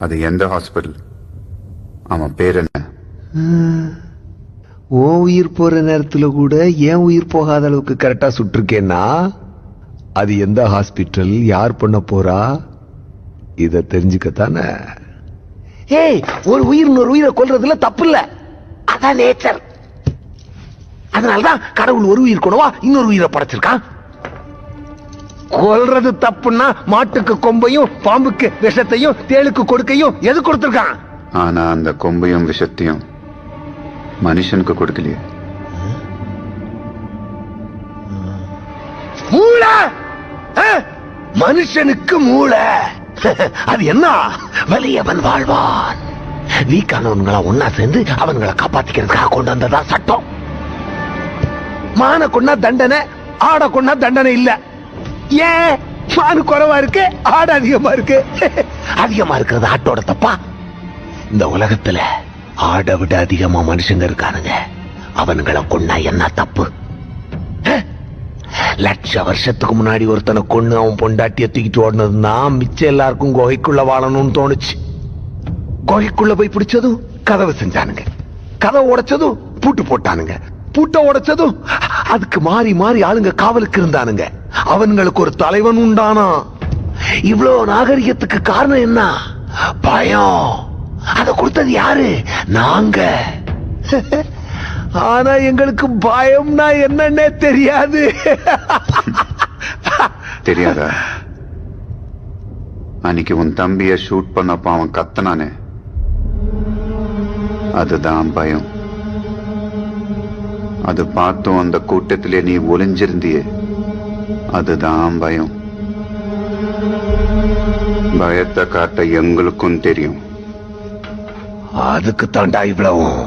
அது எந்த ஹாஸ்பிட்டல்? அவன் பேர் என்ன? ஓ உயிர் போற நேரத்துல கூட ஏன் உயிர் போகாத அளவுக்கு கரெக்டா சுட்டிருக்கேன்னா அது எந்த ஹாஸ்பிட்டல், யார் பண்ண போறா, இத தெரிஞ்சுக்கத்தானே. ஏய், ஒரு உயிர் இன்னொரு உயிரை கொல்றதுல தப்பு இல்ல, அதான் நேச்சர். அதனாலதான் கடவுள் ஒரு உயிர் கொண்டவா இன்னொரு உயிரை படைச்சிருக்கான். கொல்றது தப்புன்னா மாட்டுக்கு கொம்பையும் பாம்புக்கு விஷத்தையும் தேளுக்கு கொடுக்கையும் எது கொடுத்திருக்கான்? ஆனா அந்த கொம்பையும் விஷத்தையும் மனுஷனுக்கு கொடுக்கலையே. மூளை, மனுஷனுக்கு மூளை. அது என்ன? வலியவன் வாழ்வான். வீக்கானவன்களை ஒன்னா சேர்ந்து அவன்களை காப்பாத்திக்கிறதுக்காக கொண்டு வந்ததா சட்டம். மான கொண்டா தண்டனை, ஆட கொண்டா தண்டனை இல்ல. ஏன்? மானு குறைவா இருக்கு, ஆடு அதிகமா இருக்கு. அதிகமா இருக்கிறது ஆட்டோட தப்பா? இந்த உலகத்துல ஆடை விட அதிகமா மனுஷங்க இருக்கானுங்க. அவன்களை கொண்டா என்ன தப்பு? லட்ச வருஷத்துக்கு முன்னாடி ஒருத்தனை கொண்டு அவன் பொண்டாட்டிய தூக்கிட்டு ஓடினதுன்னா மிச்சம் எல்லாருக்கும் குகைக்குள்ள வாழணும்னு தோணுச்சு. குகைக்குள்ள போய் பிடிச்சதும் கதவு செஞ்சானுங்க, கதவை உடைச்சதும் பூட்டு போட்டானுங்க, பூட்டை உடைச்சதும் அதுக்கு மாறி மாறி ஆளுங்க காவலுக்கு இருந்தானுங்க. அவன்களுக்கு ஒரு தலைவன் உண்டானா. இவ்வளவு நாகரிகத்துக்கு காரணம் என்ன? பயம். அத கொடுத்தது யாரு? நாங்க. ஆனா எங்களுக்கு பயம்னா என்னன்னே தெரியாது. தெரியாதா? அன்னைக்கு உன் தம்பிய ஷூட் பண்ணப்ப அவன் கத்தனானே, அதுதான் பயம். அது பார்த்தும் அந்த கூட்டத்திலே நீ ஒளிஞ்சிருந்தியே, அதுதான் பயம். பயத்தை காட்ட எங்களுக்கும் தெரியும். அதுக்கு தாண்டா இவ்வளவும்.